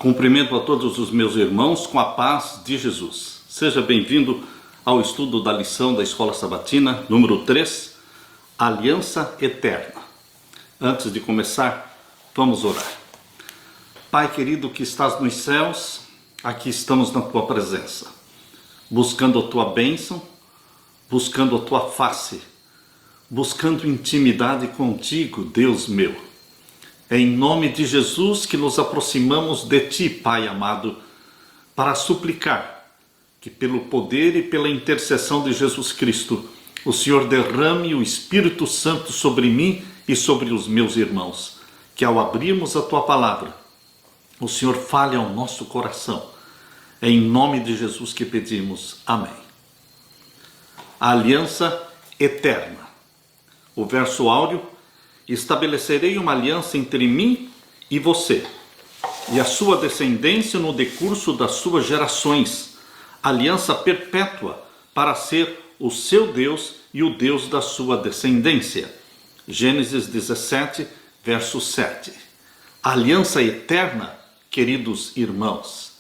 Cumprimento a todos os meus irmãos com a paz de Jesus. Seja bem-vindo ao estudo da lição da Escola Sabatina, número 3, Aliança Eterna. Antes de começar, vamos orar. Pai querido que estás nos céus, aqui estamos na Tua presença, buscando a Tua bênção, buscando a Tua face, buscando intimidade contigo, Deus meu. É em nome de Jesus que nos aproximamos de Ti, Pai amado, para suplicar que pelo poder e pela intercessão de Jesus Cristo, o Senhor derrame o Espírito Santo sobre mim e sobre os meus irmãos, que ao abrirmos a Tua palavra, o Senhor fale ao nosso coração. É em nome de Jesus que pedimos. Amém. A aliança eterna. O verso áureo: estabelecerei uma aliança entre mim e você, e a sua descendência no decurso das suas gerações, aliança perpétua para ser o seu Deus e o Deus da sua descendência. Gênesis 17, verso 7. A aliança eterna, queridos irmãos,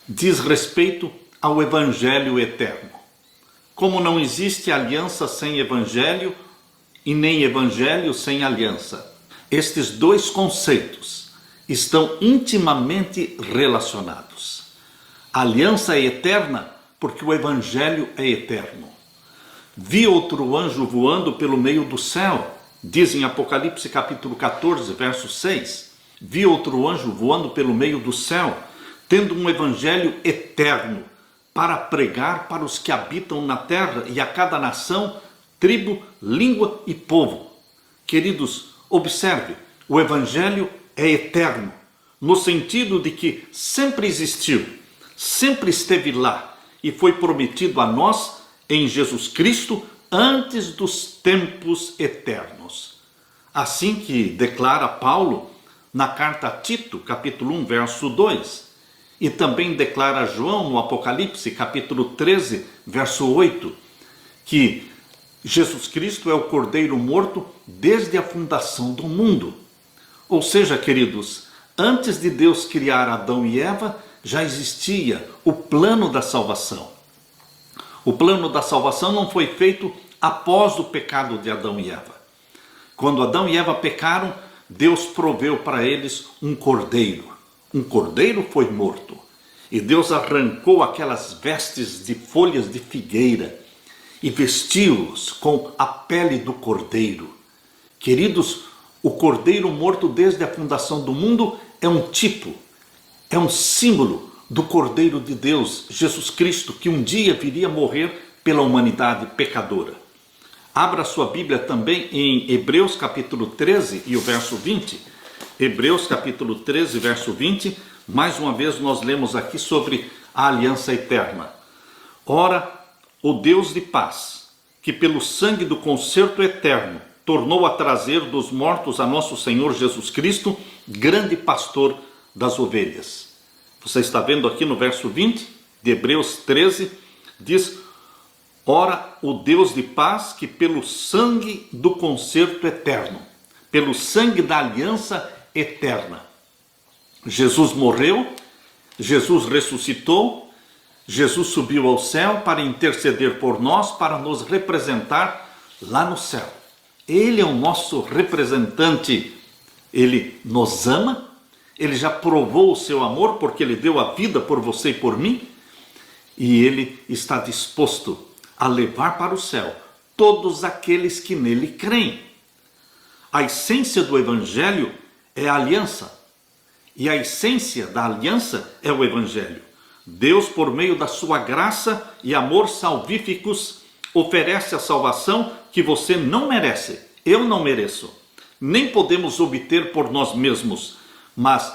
diz respeito ao Evangelho eterno. Como não existe aliança sem Evangelho, e nem Evangelho sem aliança, estes dois conceitos estão intimamente relacionados. A aliança é eterna porque o Evangelho é eterno. Vi outro anjo voando pelo meio do céu, diz em Apocalipse capítulo 14, verso 6. Vi outro anjo voando pelo meio do céu, tendo um Evangelho eterno, para pregar para os que habitam na terra e a cada nação, tribo, língua e povo. Queridos, observe, o Evangelho é eterno, no sentido de que sempre existiu, sempre esteve lá e foi prometido a nós em Jesus Cristo antes dos tempos eternos. Assim que declara Paulo na carta a Tito, capítulo 1, verso 2, e também declara João no Apocalipse, capítulo 13, verso 8, que Jesus Cristo é o Cordeiro morto desde a fundação do mundo. Ou seja, queridos, antes de Deus criar Adão e Eva, já existia o plano da salvação. O plano da salvação não foi feito após o pecado de Adão e Eva. Quando Adão e Eva pecaram, Deus proveu para eles um cordeiro. Um cordeiro foi morto. E Deus arrancou aquelas vestes de folhas de figueira e vestiu-os com a pele do cordeiro. Queridos, o cordeiro morto desde a fundação do mundo é um tipo, é um símbolo do Cordeiro de Deus, Jesus Cristo, que um dia viria morrer pela humanidade pecadora. Abra sua Bíblia também em Hebreus capítulo 13 e o verso 20. Hebreus capítulo 13, verso 20. Mais uma vez nós lemos aqui sobre a aliança eterna. Ora, o Deus de paz, que pelo sangue do concerto eterno tornou a trazer dos mortos a nosso Senhor Jesus Cristo, grande pastor das ovelhas. Você está vendo aqui no verso 20 de Hebreus 13, diz: ora, o Deus de paz, que pelo sangue do concerto eterno, pelo sangue da aliança eterna. Jesus morreu, Jesus ressuscitou, Jesus subiu ao céu para interceder por nós, para nos representar lá no céu. Ele é o nosso representante. Ele nos ama, ele já provou o seu amor, porque ele deu a vida por você e por mim, e ele está disposto a levar para o céu todos aqueles que nele creem. A essência do Evangelho é a aliança, e a essência da aliança é o Evangelho. Deus, por meio da sua graça e amor salvíficos, oferece a salvação que você não merece, eu não mereço, nem podemos obter por nós mesmos, mas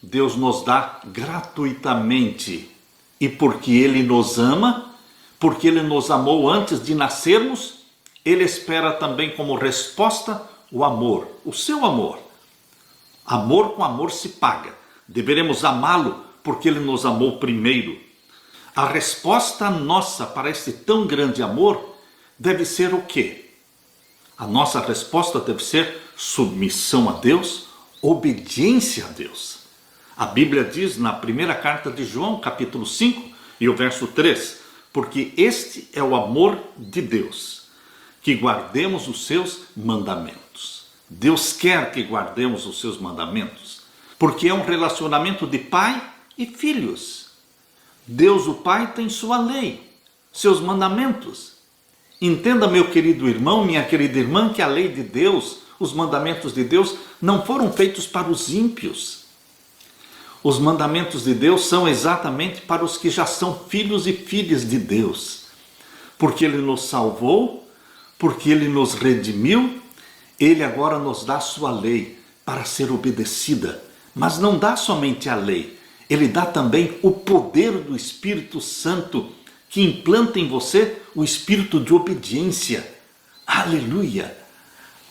Deus nos dá gratuitamente. E porque Ele nos ama, porque Ele nos amou antes de nascermos, Ele espera também como resposta o amor, o seu amor. Amor com amor se paga. Deveremos amá-lo porque Ele nos amou primeiro. A resposta nossa para esse tão grande amor deve ser o quê? A nossa resposta deve ser submissão a Deus, obediência a Deus. A Bíblia diz na primeira carta de João, capítulo 5, e o verso 3, porque este é o amor de Deus, que guardemos os seus mandamentos. Deus quer que guardemos os seus mandamentos, porque é um relacionamento de pai e filhos. Deus, o Pai, tem sua lei, seus mandamentos. Entenda, meu querido irmão, minha querida irmã, que a lei de Deus, os mandamentos de Deus, não foram feitos para os ímpios. Os mandamentos de Deus são exatamente para os que já são filhos e filhas de Deus. Porque Ele nos salvou, porque Ele nos redimiu, Ele agora nos dá a sua lei para ser obedecida. Mas não dá somente a lei, Ele dá também o poder do Espírito Santo, que implanta em você o espírito de obediência. Aleluia!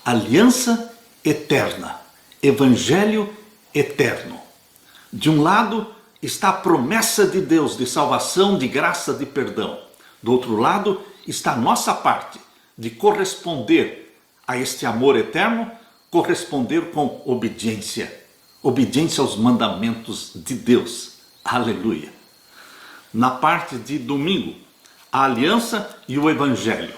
Aliança eterna, evangelho eterno. De um lado está a promessa de Deus de salvação, de graça, de perdão. Do outro lado está a nossa parte de corresponder a este amor eterno, corresponder com obediência. Obediência aos mandamentos de Deus. Aleluia! Na parte de domingo, a aliança e o evangelho.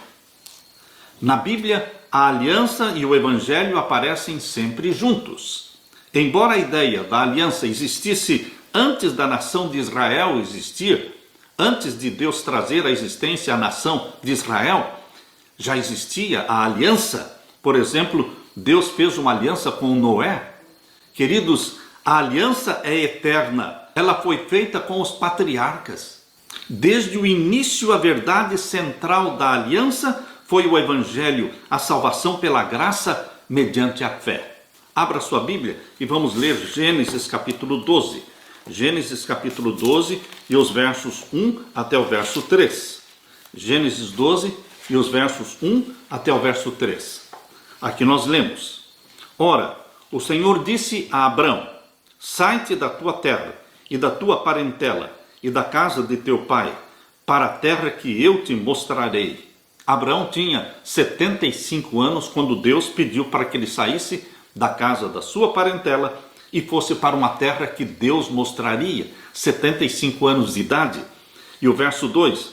Na Bíblia, a aliança e o evangelho aparecem sempre juntos. Embora a ideia da aliança existisse antes da nação de Israel existir, antes de Deus trazer à existência a nação de Israel, já existia a aliança. Por exemplo, Deus fez uma aliança com Noé. Queridos, a aliança é eterna. Ela foi feita com os patriarcas. Desde o início, a verdade central da aliança foi o evangelho, a salvação pela graça mediante a fé. Abra sua Bíblia e vamos ler Gênesis capítulo 12. Gênesis capítulo 12 e os versos 1 até o verso 3. Gênesis 12 e os versos 1 até o verso 3. Aqui nós lemos: Ora, o Senhor disse a Abrão: Sai-te da tua terra e da tua parentela e da casa de teu pai, para a terra que eu te mostrarei. Abraão tinha 75 anos quando Deus pediu para que ele saísse da casa da sua parentela e fosse para uma terra que Deus mostraria. 75 anos de idade. E o verso 2: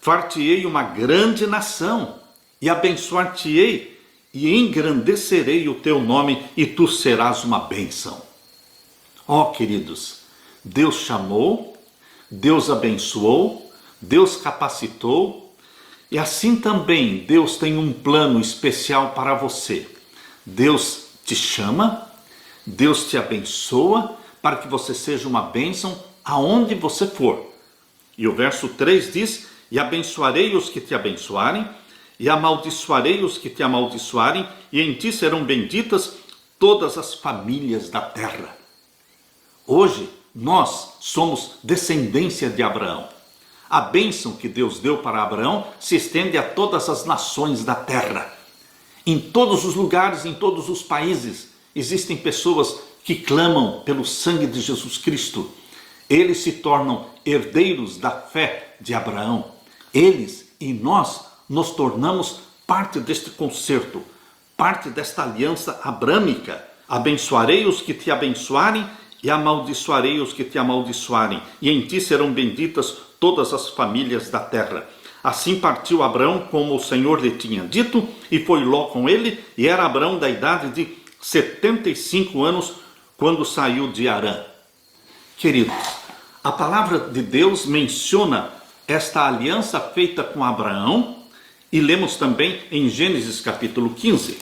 Far-te-ei uma grande nação, e abençoar-te-ei, e engrandecerei o teu nome, e tu serás uma bênção. Ó, queridos, Deus chamou, Deus abençoou, Deus capacitou, e assim também Deus tem um plano especial para você. Deus te chama, Deus te abençoa, para que você seja uma bênção aonde você for. E o verso 3 diz: E abençoarei os que te abençoarem, e amaldiçoarei os que te amaldiçoarem, e em ti serão benditas todas as famílias da terra. Hoje, nós somos descendência de Abraão. A bênção que Deus deu para Abraão se estende a todas as nações da terra. Em todos os lugares, em todos os países, existem pessoas que clamam pelo sangue de Jesus Cristo. Eles se tornam herdeiros da fé de Abraão. Eles e nós nos tornamos parte deste concerto, parte desta aliança abrâmica. Abençoarei os que te abençoarem, e amaldiçoarei os que te amaldiçoarem, e em ti serão benditas todas as famílias da terra. Assim partiu Abrão, como o Senhor lhe tinha dito, e foi Ló com ele, e era Abrão da idade de 75 anos, quando saiu de Harã. Queridos, a palavra de Deus menciona esta aliança feita com Abraão, e lemos também em Gênesis capítulo 15.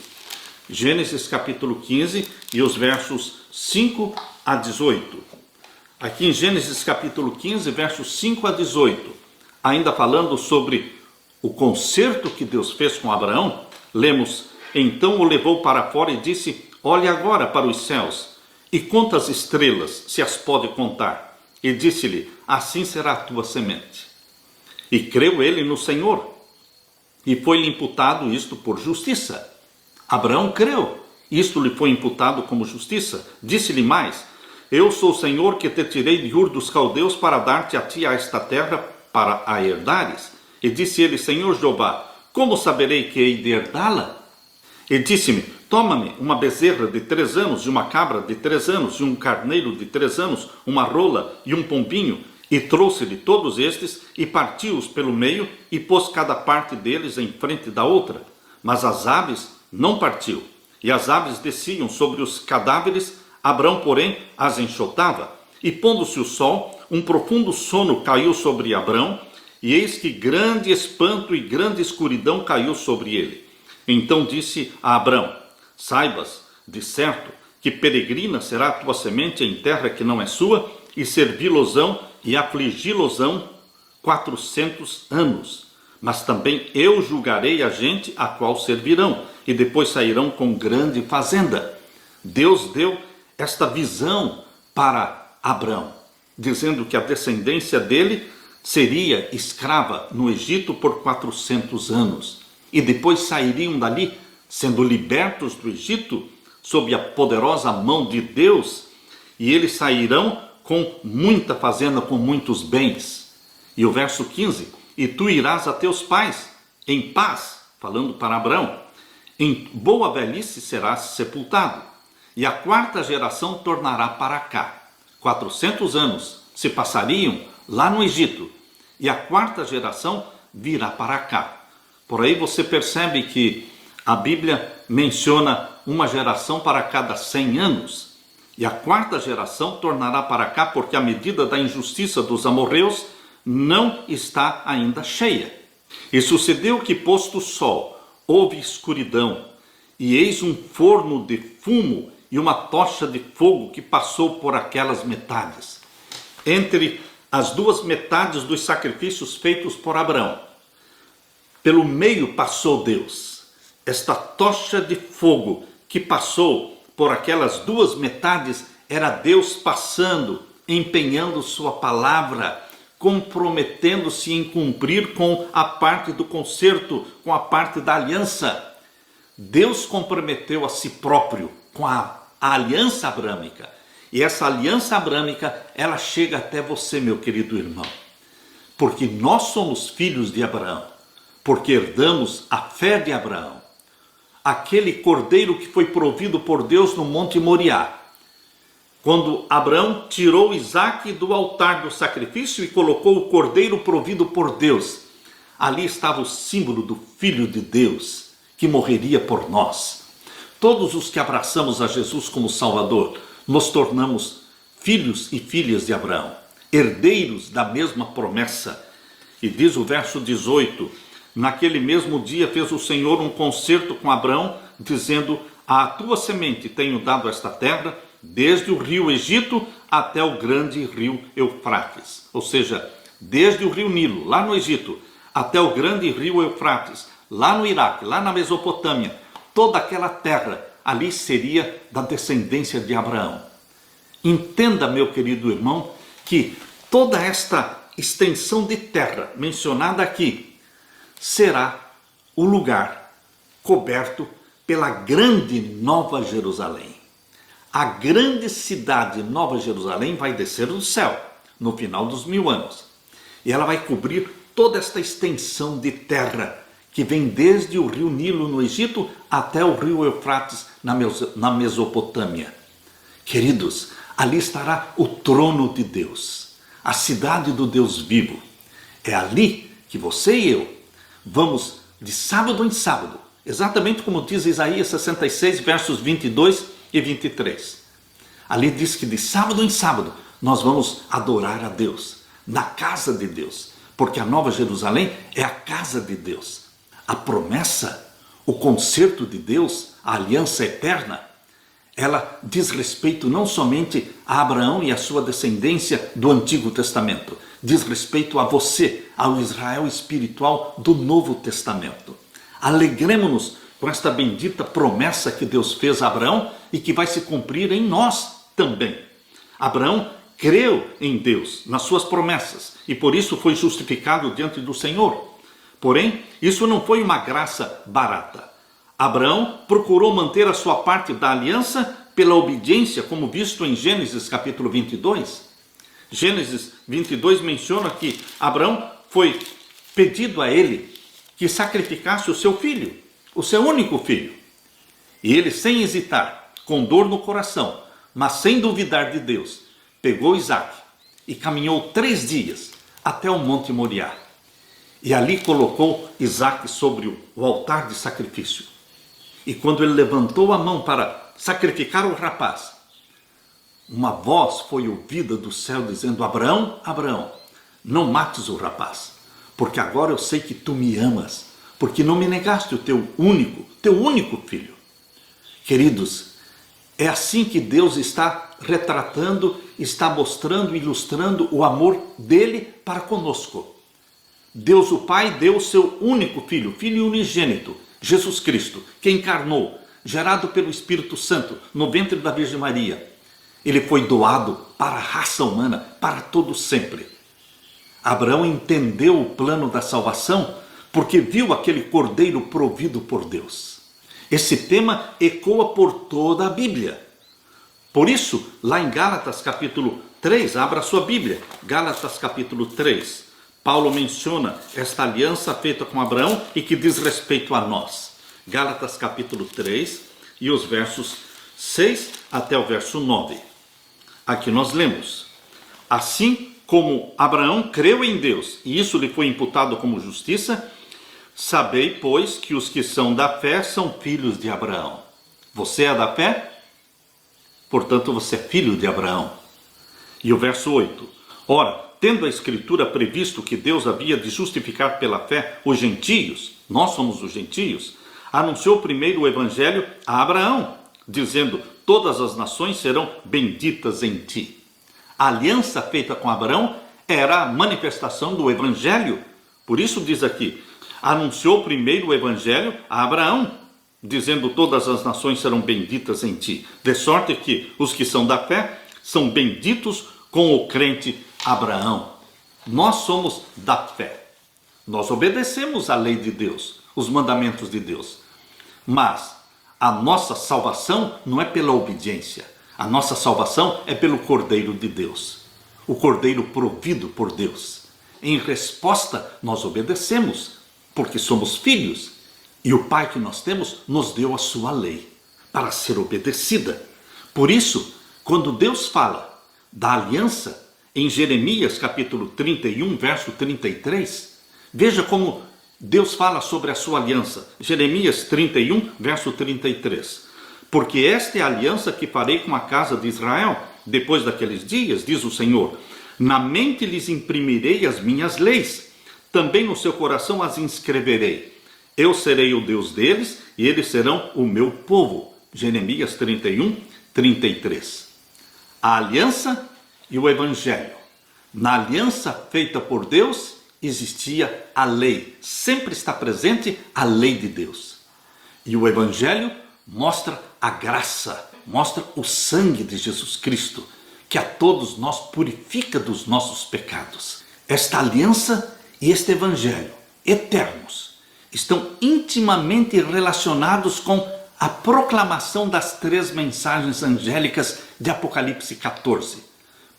Gênesis capítulo 15 e os versos 5 a 18. Aqui em Gênesis capítulo 15, versos 5 a 18, ainda falando sobre o concerto que Deus fez com Abraão, lemos: Então o levou para fora e disse: Olhe agora para os céus e conta as estrelas, se as pode contar. E disse-lhe: Assim será a tua semente. E creu ele no Senhor, e foi-lhe imputado isto por justiça. Abraão creu, isto lhe foi imputado como justiça. Disse-lhe mais: Eu sou o Senhor que te tirei de Ur dos Caldeus para dar-te a ti a esta terra para a herdares. E disse ele: Senhor Jeová, como saberei que hei de herdá-la? E disse-me: toma-me uma bezerra de 3 anos, e uma cabra de 3 anos, e um carneiro de 3 anos, uma rola e um pombinho, e trouxe-lhe todos estes, e partiu-os pelo meio, e pôs cada parte deles em frente da outra. Mas as aves não partiu, e as aves desciam sobre os cadáveres, Abrão, porém, as enxotava. E pondo-se o sol, um profundo sono caiu sobre Abrão, e eis que grande espanto e grande escuridão caiu sobre ele. Então disse a Abrão: saibas, de certo, que peregrina será a tua semente em terra que não é sua, e servi-losão e afligi-losão 400 anos. Mas também eu julgarei a gente a qual servirão, e depois sairão com grande fazenda. Deus deu esta visão para Abrão, dizendo que a descendência dele seria escrava no Egito por 400 anos. E depois sairiam dali, sendo libertos do Egito, sob a poderosa mão de Deus, e eles sairão com muita fazenda, com muitos bens. E o verso 15: e tu irás a teus pais em paz, falando para Abrão, em boa velhice serás sepultado, e a 4ª geração tornará para cá. 400 anos se passariam lá no Egito, e a 4ª geração virá para cá. Por aí você percebe que a Bíblia menciona uma geração para cada 100 anos, e a 4ª geração tornará para cá, porque a medida da injustiça dos amorreus não está ainda cheia. E sucedeu que, posto o sol, houve escuridão, e eis um forno de fumo e uma tocha de fogo que passou por aquelas metades. Entre as 2 metades dos sacrifícios feitos por Abrão, pelo meio passou Deus. Esta tocha de fogo que passou por aquelas 2 metades era Deus passando, empenhando sua palavra, comprometendo-se em cumprir com a parte do concerto, com a parte da aliança. Deus comprometeu a si próprio com a aliança abrâmica. E essa aliança abrâmica, ela chega até você, meu querido irmão. Porque nós somos filhos de Abraão, porque herdamos a fé de Abraão. Aquele cordeiro que foi provido por Deus no Monte Moriá. Quando Abraão tirou Isaque do altar do sacrifício e colocou o cordeiro provido por Deus, ali estava o símbolo do Filho de Deus, que morreria por nós. Todos os que abraçamos a Jesus como Salvador, nos tornamos filhos e filhas de Abraão, herdeiros da mesma promessa. E diz o verso 18, naquele mesmo dia fez o Senhor um concerto com Abraão, dizendo: à tua semente tenho dado esta terra, desde o rio Egito até o grande rio Eufrates. Ou seja, desde o rio Nilo, lá no Egito, até o grande rio Eufrates, lá no Iraque, lá na Mesopotâmia, toda aquela terra ali seria da descendência de Abraão. Entenda, meu querido irmão, que toda esta extensão de terra mencionada aqui será o lugar coberto pela grande Nova Jerusalém. A grande cidade Nova Jerusalém vai descer do céu no final dos 1000 anos. E ela vai cobrir toda esta extensão de terra que vem desde o rio Nilo no Egito até o rio Eufrates na Mesopotâmia. Queridos, ali estará o trono de Deus, a cidade do Deus vivo. É ali que você e eu vamos de sábado em sábado, exatamente como diz Isaías 66, versos 22 e 23. Ali diz que de sábado em sábado nós vamos adorar a Deus, na casa de Deus, porque a Nova Jerusalém é a casa de Deus. A promessa, o concerto de Deus, a aliança eterna, ela diz respeito não somente a Abraão e a sua descendência do Antigo Testamento, diz respeito a você, ao Israel espiritual do Novo Testamento. Alegremos-nos com esta bendita promessa que Deus fez a Abraão e que vai se cumprir em nós também. Abraão creu em Deus, nas suas promessas, e por isso foi justificado diante do Senhor. Porém, isso não foi uma graça barata. Abraão procurou manter a sua parte da aliança pela obediência, como visto em Gênesis capítulo 22. Gênesis 22 menciona que Abraão foi pedido a ele que sacrificasse o seu filho, o seu único filho. E ele, sem hesitar, com dor no coração, mas sem duvidar de Deus, pegou Isaque e caminhou 3 dias até o Monte Moriá. E ali colocou Isaque sobre o altar de sacrifício. E quando ele levantou a mão para sacrificar o rapaz, uma voz foi ouvida do céu dizendo: Abraão, Abraão, não mates o rapaz, porque agora eu sei que tu me amas, porque não me negaste o teu único filho. Queridos, é assim que Deus está retratando, está mostrando, ilustrando o amor dele para conosco. Deus o Pai deu o seu único filho, filho unigênito, Jesus Cristo, que encarnou, gerado pelo Espírito Santo no ventre da Virgem Maria. Ele foi doado para a raça humana, para todo sempre. Abraão entendeu o plano da salvação porque viu aquele cordeiro provido por Deus. Esse tema ecoa por toda a Bíblia. Por isso, lá em Gálatas capítulo 3, abra sua Bíblia, Gálatas capítulo 3, Paulo menciona esta aliança feita com Abraão e que diz respeito a nós. Gálatas capítulo 3 e os versos 6 até o verso 9. Aqui nós lemos: assim como Abraão creu em Deus, e isso lhe foi imputado como justiça, sabei, pois, que os que são da fé são filhos de Abraão. Você é da fé? Portanto, você é filho de Abraão. E o verso 8: ora, tendo a Escritura previsto que Deus havia de justificar pela fé os gentios, nós somos os gentios, anunciou primeiro o Evangelho a Abraão, dizendo: todas as nações serão benditas em ti. A aliança feita com Abraão era a manifestação do Evangelho. Por isso diz aqui: anunciou primeiro o Evangelho a Abraão, dizendo: todas as nações serão benditas em ti. De sorte que os que são da fé são benditos com o crente Abraão. Nós somos da fé. Nós obedecemos a lei de Deus, os mandamentos de Deus. Mas a nossa salvação não é pela obediência. A nossa salvação é pelo Cordeiro de Deus. O Cordeiro provido por Deus. Em resposta, nós obedecemos, porque somos filhos. E o Pai que nós temos nos deu a sua lei para ser obedecida. Por isso, quando Deus fala da aliança, em Jeremias capítulo 31, verso 33, veja como Deus fala sobre a sua aliança. Jeremias 31, verso 33. Porque esta é a aliança que farei com a casa de Israel depois daqueles dias, diz o Senhor. Na mente lhes imprimirei as minhas leis, também no seu coração as inscreverei. Eu serei o Deus deles e eles serão o meu povo. Jeremias 31, 33. A aliança e o Evangelho. Na aliança feita por Deus existia a lei. Sempre está presente a lei de Deus. E o Evangelho mostra a graça, mostra o sangue de Jesus Cristo, que a todos nós purifica dos nossos pecados. Esta aliança e este Evangelho, eternos, estão intimamente relacionados com a proclamação das 3 mensagens angélicas de Apocalipse 14.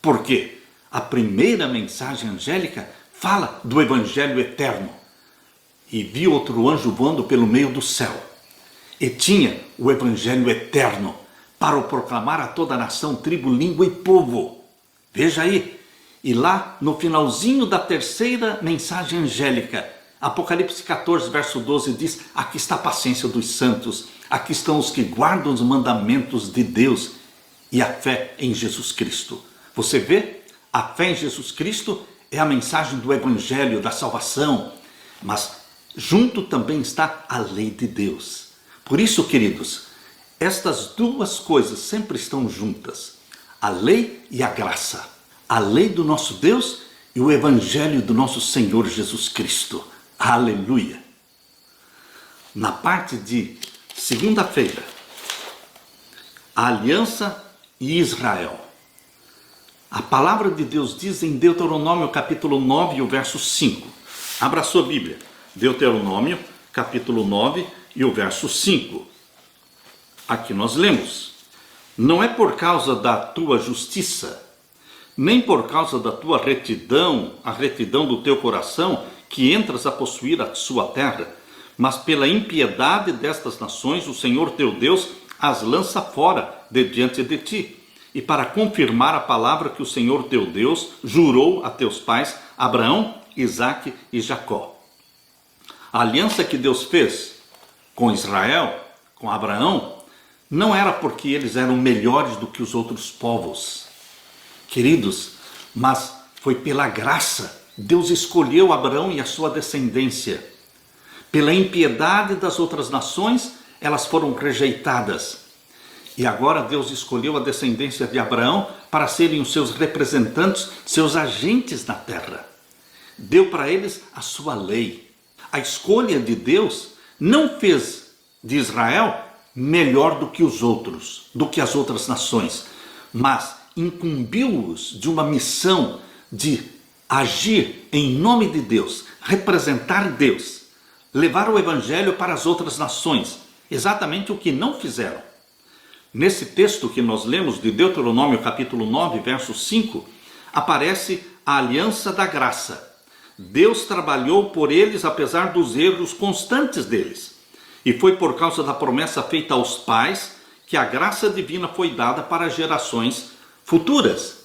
Por quê? A primeira mensagem angélica fala do Evangelho eterno. E vi outro anjo voando pelo meio do céu. E tinha o Evangelho eterno para o proclamar a toda a nação, tribo, língua e povo. Veja aí. E lá no finalzinho da 3ª mensagem angélica, Apocalipse 14, verso 12 diz: aqui está a paciência dos santos, aqui estão os que guardam os mandamentos de Deus e a fé em Jesus Cristo. Você vê? A fé em Jesus Cristo é a mensagem do Evangelho, da salvação, mas junto também está a lei de Deus. Por isso, queridos, estas 2 coisas sempre estão juntas, a lei e a graça, a lei do nosso Deus e o Evangelho do nosso Senhor Jesus Cristo. Aleluia! Na parte de segunda-feira, a aliança e Israel. A palavra de Deus diz em Deuteronômio capítulo 9 e o verso 5. Abra a sua Bíblia. Deuteronômio capítulo 9 e o verso 5. Aqui nós lemos: não é por causa da tua justiça, nem por causa da tua retidão, a retidão do teu coração, que entras a possuir a sua terra, Mas pela impiedade destas nações, o Senhor teu Deus as lança fora de diante de ti, e para confirmar a palavra que o Senhor teu Deus jurou a teus pais, Abraão, Isaque e Jacó. A aliança que Deus fez com Israel, com Abraão, não era porque eles eram melhores do que os outros povos, queridos, mas foi pela graça. Deus escolheu Abraão e a sua descendência. Pela impiedade das outras nações, elas foram rejeitadas. E agora Deus escolheu a descendência de Abraão para serem os seus representantes, seus agentes na terra. Deu para eles a sua lei. A escolha de Deus não fez de Israel melhor do que os outros, do que as outras nações, mas incumbiu-os de uma missão de agir em nome de Deus, representar Deus, levar o evangelho para as outras nações, exatamente o que não fizeram. Nesse texto que nós lemos de Deuteronômio capítulo 9, verso 5, aparece a aliança da graça. Deus trabalhou por eles apesar dos erros constantes deles. E foi por causa da promessa feita aos pais que a graça divina foi dada para gerações futuras.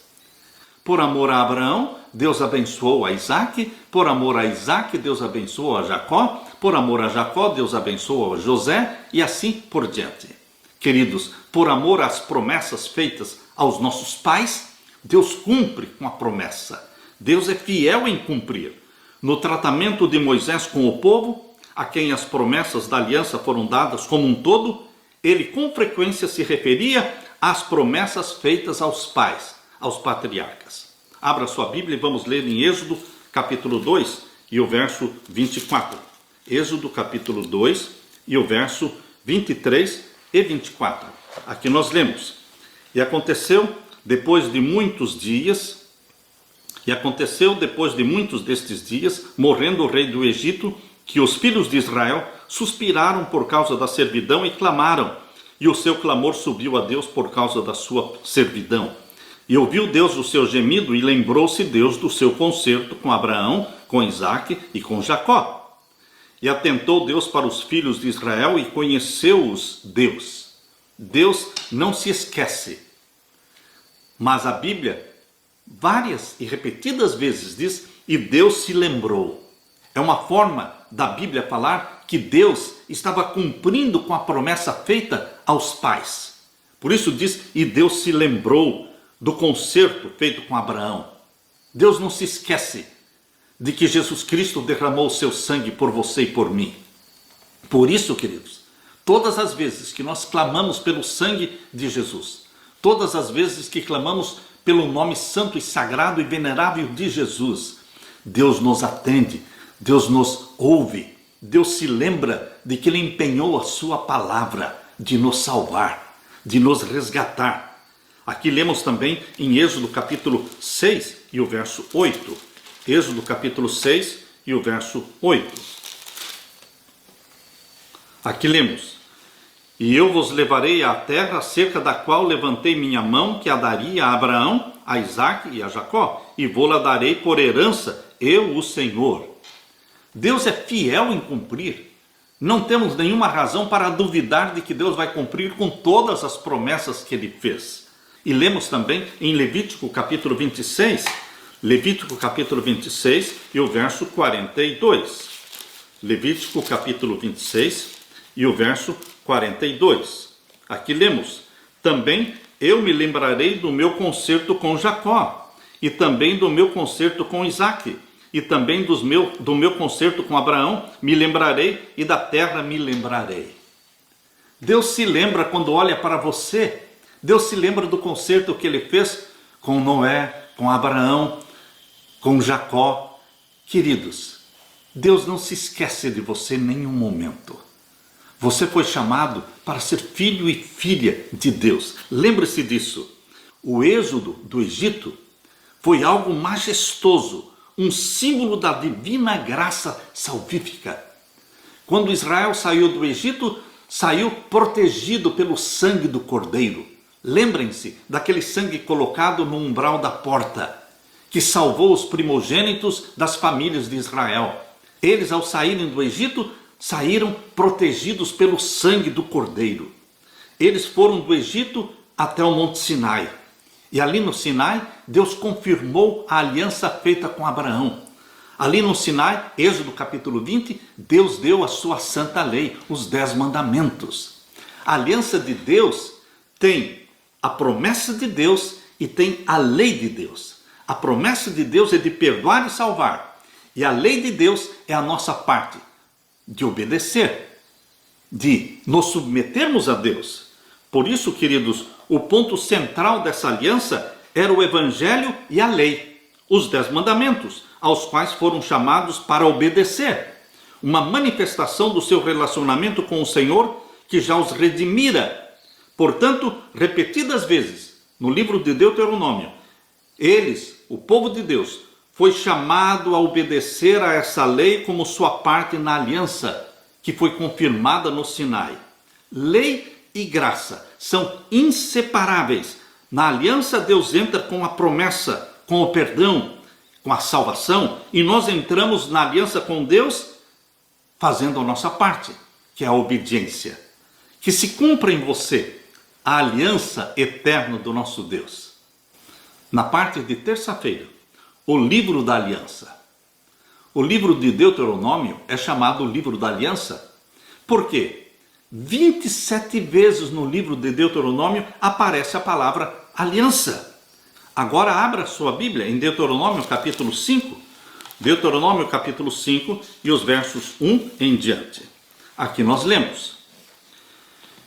Por amor a Abraão, Deus abençoou a Isaque. Por amor a Isaque, Deus abençoou a Jacó. Por amor a Jacó, Deus abençoou a José, e assim por diante. Queridos, por amor às promessas feitas aos nossos pais, Deus cumpre com a promessa. Deus é fiel em cumprir. No tratamento de Moisés com o povo, a quem as promessas da aliança foram dadas como um todo, ele com frequência se referia às promessas feitas aos pais, aos patriarcas. Abra sua Bíblia e vamos ler em Êxodo capítulo 2 e o verso 24. Êxodo capítulo 2 e o verso 23 e 24. Aqui nós lemos: E aconteceu depois de muitos destes dias, morrendo o rei do Egito, que os filhos de Israel suspiraram por causa da servidão e clamaram, e o seu clamor subiu a Deus por causa da sua servidão. E ouviu Deus o seu gemido, e lembrou-se Deus do seu concerto com Abraão, com Isaque e com Jacó. E atentou Deus para os filhos de Israel e conheceu-os Deus. Deus não se esquece. Mas a Bíblia, várias e repetidas vezes diz, e Deus se lembrou. É uma forma da Bíblia falar que Deus estava cumprindo com a promessa feita aos pais. Por isso diz, e Deus se lembrou do concerto feito com Abraão. Deus não se esquece de que Jesus Cristo derramou o seu sangue por você e por mim. Por isso, queridos, todas as vezes que nós clamamos pelo sangue de Jesus, todas as vezes que clamamos pelo nome santo e sagrado e venerável de Jesus, Deus nos atende, Deus nos ouve, Deus se lembra de que Ele empenhou a sua palavra de nos salvar, de nos resgatar. Aqui lemos também em Êxodo capítulo 6 e o verso 8. Êxodo capítulo 6 e o verso 8. Aqui lemos: E eu vos levarei à terra acerca da qual levantei minha mão, que a daria a Abraão, a Isaque e a Jacó, e vou-la darei por herança, eu, o Senhor. Deus é fiel em cumprir. Não temos nenhuma razão para duvidar de que Deus vai cumprir com todas as promessas que Ele fez. E lemos também em Levítico capítulo 26, Levítico capítulo 26 e o verso 42. Levítico capítulo 26 e o verso 42. Aqui lemos: Também eu me lembrarei do meu concerto com Jacó, e também do meu concerto com Isaque, e também do meu concerto com Abraão me lembrarei, e da terra me lembrarei. Deus se lembra quando olha para você. Deus se lembra do concerto que Ele fez com Noé, com Abraão, com Jacó. Queridos, Deus não se esquece de você em nenhum momento. Você foi chamado para ser filho e filha de Deus. Lembre-se disso. O êxodo do Egito foi algo majestoso, um símbolo da divina graça salvífica. Quando Israel saiu do Egito, saiu protegido pelo sangue do Cordeiro. Lembrem-se daquele sangue colocado no umbral da porta, que salvou os primogênitos das famílias de Israel. Eles, ao saírem do Egito, saíram protegidos pelo sangue do Cordeiro. Eles foram do Egito até o Monte Sinai. E ali no Sinai, Deus confirmou a aliança feita com Abraão. Ali no Sinai, Êxodo capítulo 20, Deus deu a sua santa lei, os 10 mandamentos. A aliança de Deus tem a promessa de Deus e tem a lei de Deus. A promessa de Deus é de perdoar e salvar. E a lei de Deus é a nossa parte, de obedecer, de nos submetermos a Deus. Por isso, queridos, o ponto central dessa aliança era o Evangelho e a lei, os 10 mandamentos, aos quais foram chamados para obedecer. Uma manifestação do seu relacionamento com o Senhor que já os redimira. Portanto, repetidas vezes, no livro de Deuteronômio, eles, o povo de Deus, foi chamado a obedecer a essa lei como sua parte na aliança, que foi confirmada no Sinai. Lei e graça são inseparáveis. Na aliança, Deus entra com a promessa, com o perdão, com a salvação, e nós entramos na aliança com Deus fazendo a nossa parte, que é a obediência. Que se cumpra em você a aliança eterna do nosso Deus. Na parte de terça-feira, o livro da aliança. O livro de Deuteronômio é chamado o livro da aliança. Por quê? 27 vezes no livro de Deuteronômio aparece a palavra aliança. Agora abra sua Bíblia em Deuteronômio capítulo 5. Deuteronômio capítulo 5 e os versos 1 em diante. Aqui nós lemos.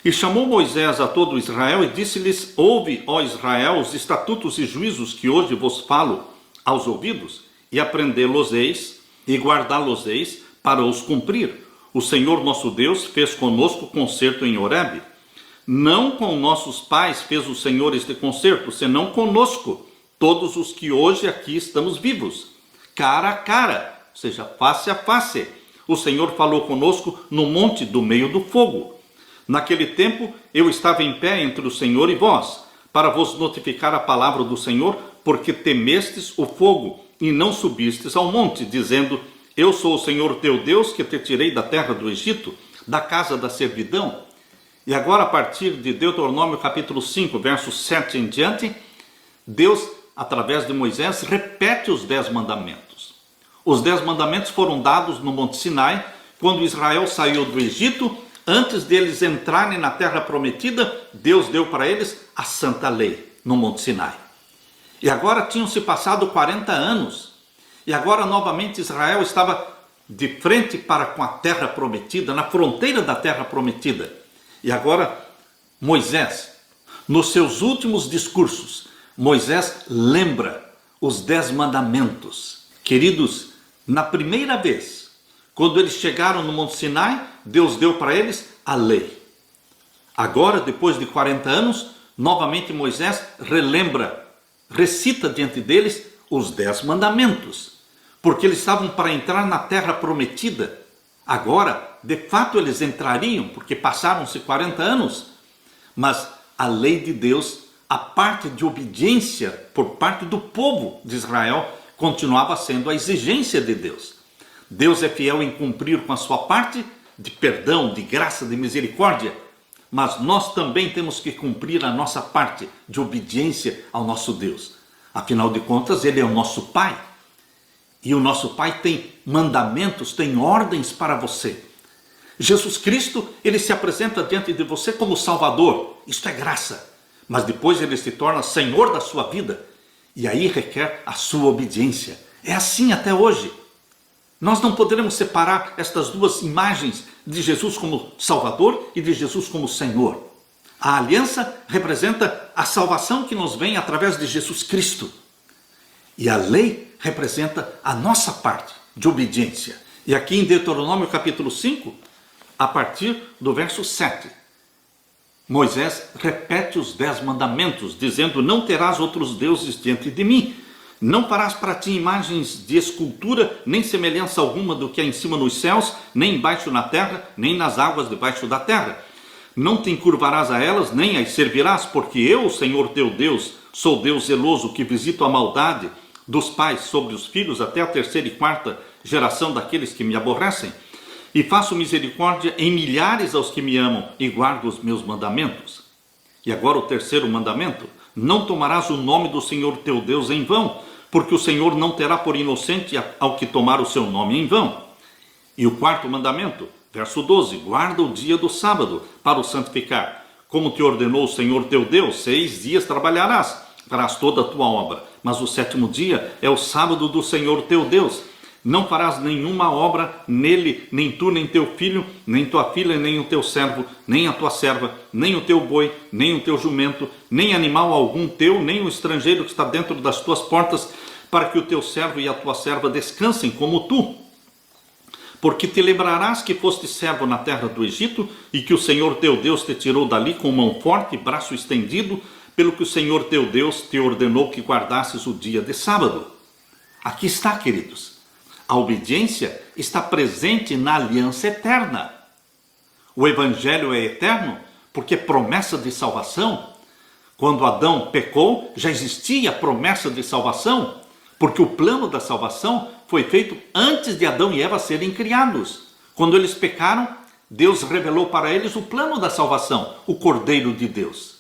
E chamou Moisés a todo Israel e disse-lhes: ouve, ó Israel, os estatutos e juízos que hoje vos falo aos ouvidos, e aprendê-los-eis e guardá-los-eis para os cumprir. O Senhor nosso Deus fez conosco concerto em Horebe. Não com nossos pais fez o Senhor este concerto, senão conosco, todos os que hoje aqui estamos vivos, cara a cara, ou seja, face a face. O Senhor falou conosco no monte do meio do fogo. Naquele tempo eu estava em pé entre o Senhor e vós, para vos notificar a palavra do Senhor, porque temestes o fogo e não subistes ao monte, dizendo: eu sou o Senhor teu Deus, que te tirei da terra do Egito, da casa da servidão. E agora, a partir de Deuteronômio capítulo 5, versos 7 em diante, Deus, através de Moisés, repete os 10 mandamentos. Os 10 mandamentos foram dados no Monte Sinai, quando Israel saiu do Egito. Antes deles entrarem na terra prometida, Deus deu para eles a santa lei no Monte Sinai. E agora tinham se passado 40 anos. E agora novamente Israel estava de frente para com a terra prometida, na fronteira da terra prometida. E agora Moisés, nos seus últimos discursos, Moisés lembra os 10 mandamentos. Queridos, na primeira vez, quando eles chegaram no Monte Sinai, Deus deu para eles a lei. Agora, depois de 40 anos, novamente Moisés relembra, recita diante deles os 10 mandamentos. Porque eles estavam para entrar na terra prometida. Agora, de fato, eles entrariam, porque passaram-se 40 anos. Mas a lei de Deus, a parte de obediência por parte do povo de Israel, continuava sendo a exigência de Deus. Deus é fiel em cumprir com a sua parte de perdão, de graça, de misericórdia, mas nós também temos que cumprir a nossa parte de obediência ao nosso Deus. Afinal de contas, Ele é o nosso Pai, e o nosso Pai tem mandamentos, tem ordens para você. Jesus Cristo, Ele se apresenta diante de você como Salvador, isto é graça, mas depois Ele se torna Senhor da sua vida, e aí requer a sua obediência. É assim até hoje. Nós não poderemos separar estas duas imagens de Jesus como Salvador e de Jesus como Senhor. A aliança representa a salvação que nos vem através de Jesus Cristo. E a lei representa a nossa parte de obediência. E aqui em Deuteronômio capítulo 5, a partir do verso 7, Moisés repete os 10 mandamentos, dizendo: não terás outros deuses diante de mim. Não farás para ti imagens de escultura, nem semelhança alguma do que há em cima nos céus, nem embaixo na terra, nem nas águas debaixo da terra. Não te encurvarás a elas, nem as servirás, porque eu, o Senhor teu Deus, sou Deus zeloso, que visito a maldade dos pais sobre os filhos, até a 3ª e 4ª geração daqueles que me aborrecem, e faço misericórdia em milhares aos que me amam e guardo os meus mandamentos. E agora o terceiro mandamento: não tomarás o nome do Senhor teu Deus em vão, porque o Senhor não terá por inocente ao que tomar o seu nome em vão. E o quarto mandamento, verso 12: guarda o dia do sábado para o santificar. Como te ordenou o Senhor teu Deus, 6 dias trabalharás, farás toda a tua obra, mas o sétimo dia é o sábado do Senhor teu Deus. Não farás nenhuma obra nele, nem tu, nem teu filho, nem tua filha, nem o teu servo, nem a tua serva, nem o teu boi, nem o teu jumento, nem animal algum teu, nem o estrangeiro que está dentro das tuas portas, para que o teu servo e a tua serva descansem como tu. Porque te lembrarás que foste servo na terra do Egito, e que o Senhor teu Deus te tirou dali com mão forte e braço estendido, pelo que o Senhor teu Deus te ordenou que guardasses o dia de sábado. Aqui está, queridos. A obediência está presente na aliança eterna. O evangelho é eterno porque é promessa de salvação. Quando Adão pecou, já existia a promessa de salvação, porque o plano da salvação foi feito antes de Adão e Eva serem criados. Quando eles pecaram, Deus revelou para eles o plano da salvação, o Cordeiro de Deus.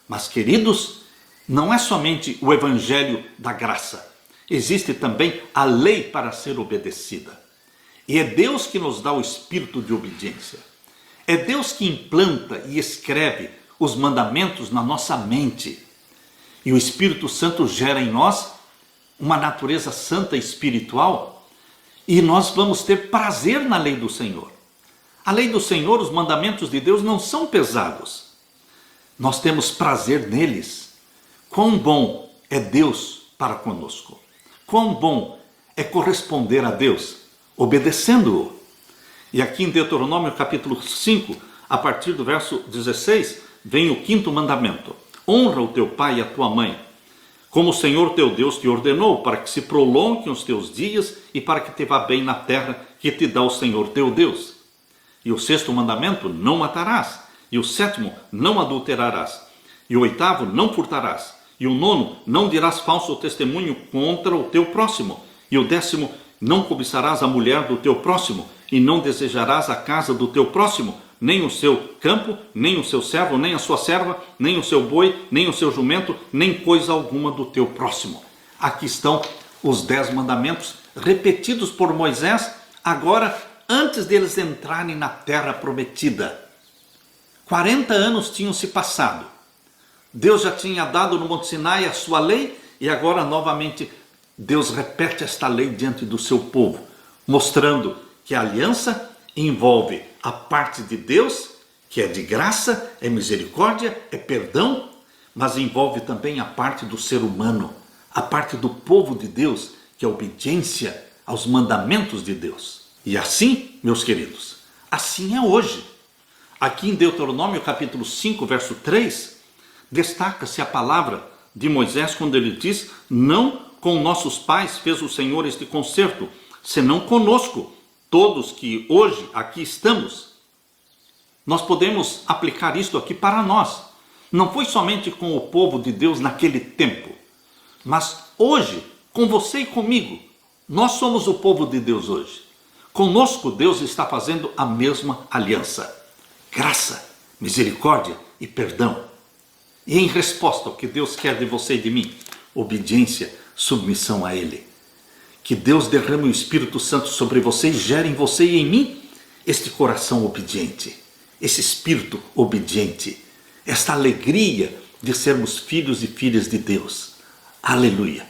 Mas, queridos, não é somente o evangelho da graça. Existe também a lei para ser obedecida. E é Deus que nos dá o espírito de obediência. É Deus que implanta e escreve os mandamentos na nossa mente. E o Espírito Santo gera em nós uma natureza santa e espiritual. E nós vamos ter prazer na lei do Senhor. A lei do Senhor, os mandamentos de Deus não são pesados. Nós temos prazer neles. Quão bom é Deus para conosco. Quão bom é corresponder a Deus, obedecendo-o. E aqui em Deuteronômio capítulo 5, a partir do verso 16, vem o quinto mandamento: honra o teu pai e a tua mãe, como o Senhor teu Deus te ordenou, para que se prolonguem os teus dias e para que te vá bem na terra que te dá o Senhor teu Deus. E o sexto mandamento: não matarás. E o sétimo: não adulterarás. E o oitavo: não furtarás. E o nono: não dirás falso testemunho contra o teu próximo. E o décimo: não cobiçarás a mulher do teu próximo. E não desejarás a casa do teu próximo, nem o seu campo, nem o seu servo, nem a sua serva, nem o seu boi, nem o seu jumento, nem coisa alguma do teu próximo. Aqui estão os 10 mandamentos repetidos por Moisés, agora antes deles entrarem na terra prometida. 40 anos tinham se passado. Deus já tinha dado no Monte Sinai a sua lei, e agora novamente Deus repete esta lei diante do seu povo, mostrando que a aliança envolve a parte de Deus, que é de graça, é misericórdia, é perdão, mas envolve também a parte do ser humano, a parte do povo de Deus, que é a obediência aos mandamentos de Deus. E assim, meus queridos, assim é hoje. Aqui em Deuteronômio capítulo 5, verso 3, destaca-se a palavra de Moisés quando ele diz: não com nossos pais fez o Senhor este concerto, senão conosco, todos que hoje aqui estamos. Nós podemos aplicar isto aqui para nós. Não foi somente com o povo de Deus naquele tempo, mas hoje, com você e comigo. Nós somos o povo de Deus hoje. Conosco Deus está fazendo a mesma aliança. Graça, misericórdia e perdão. E em resposta ao que Deus quer de você e de mim, obediência, submissão a Ele. Que Deus derrame o Espírito Santo sobre você e gere em você e em mim este coração obediente, esse espírito obediente, esta alegria de sermos filhos e filhas de Deus. Aleluia!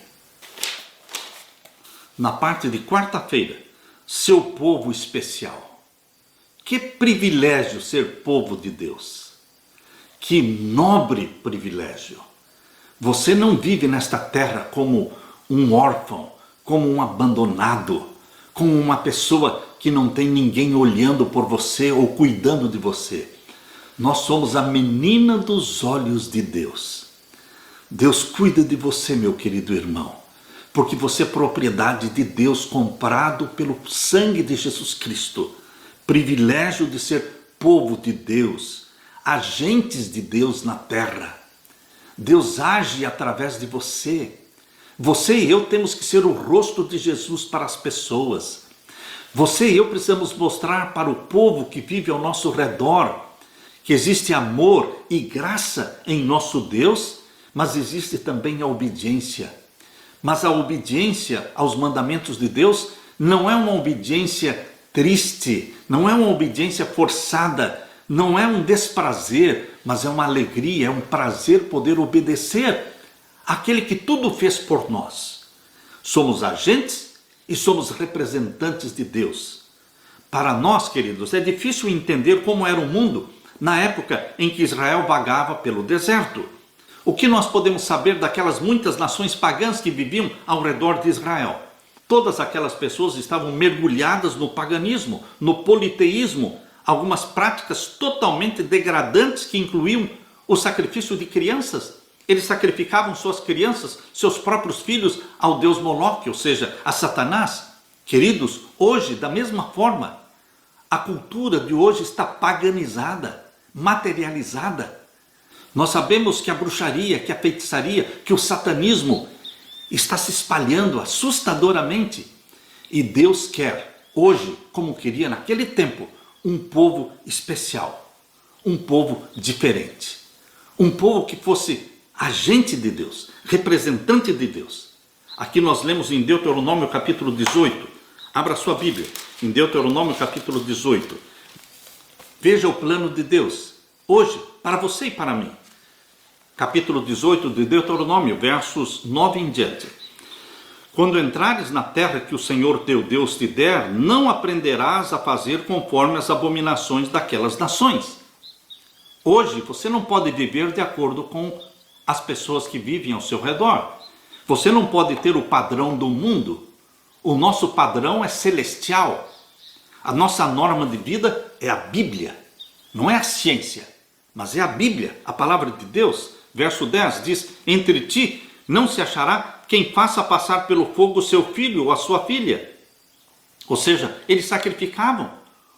Na parte de quarta-feira, seu povo especial. Que privilégio ser povo de Deus. Que nobre privilégio. Você não vive nesta terra como um órfão, como um abandonado, como uma pessoa que não tem ninguém olhando por você ou cuidando de você. Nós somos a menina dos olhos de Deus. Deus cuida de você, meu querido irmão, porque você é propriedade de Deus, comprado pelo sangue de Jesus Cristo. Privilégio de ser povo de Deus, agentes de Deus na terra. Deus age através de você. Você e eu temos que ser o rosto de Jesus para as pessoas. Você e eu precisamos mostrar para o povo que vive ao nosso redor que existe amor e graça em nosso Deus, mas existe também a obediência. Mas a obediência aos mandamentos de Deus não é uma obediência triste, não é uma obediência forçada, não é um desprazer, mas é uma alegria, é um prazer poder obedecer àquele que tudo fez por nós. Somos agentes e somos representantes de Deus. Para nós, queridos, é difícil entender como era o mundo na época em que Israel vagava pelo deserto. O que nós podemos saber daquelas muitas nações pagãs que viviam ao redor de Israel? Todas aquelas pessoas estavam mergulhadas no paganismo, no politeísmo, algumas práticas totalmente degradantes que incluíam o sacrifício de crianças. Eles sacrificavam suas crianças, seus próprios filhos, ao deus Moloque, ou seja, a Satanás. Queridos, hoje, da mesma forma, a cultura de hoje está paganizada, materializada. Nós sabemos que a bruxaria, que a feitiçaria, que o satanismo está se espalhando assustadoramente. E Deus quer, hoje, como queria naquele tempo, um povo especial, um povo diferente. Um povo que fosse agente de Deus, representante de Deus. Aqui nós lemos em Deuteronômio capítulo 18. Abra sua Bíblia, em Deuteronômio capítulo 18. Veja o plano de Deus, hoje, para você e para mim. Capítulo 18 de Deuteronômio, versos 9 em diante. Quando entrares na terra que o Senhor teu Deus te der, não aprenderás a fazer conforme as abominações daquelas nações. Hoje você não pode viver de acordo com as pessoas que vivem ao seu redor. Você não pode ter o padrão do mundo. O nosso padrão é celestial. A nossa norma de vida é a Bíblia. Não é a ciência, mas é a Bíblia, a palavra de Deus. Verso 10 diz: entre ti não se achará quem faça passar pelo fogo o seu filho ou a sua filha. Ou seja, eles sacrificavam.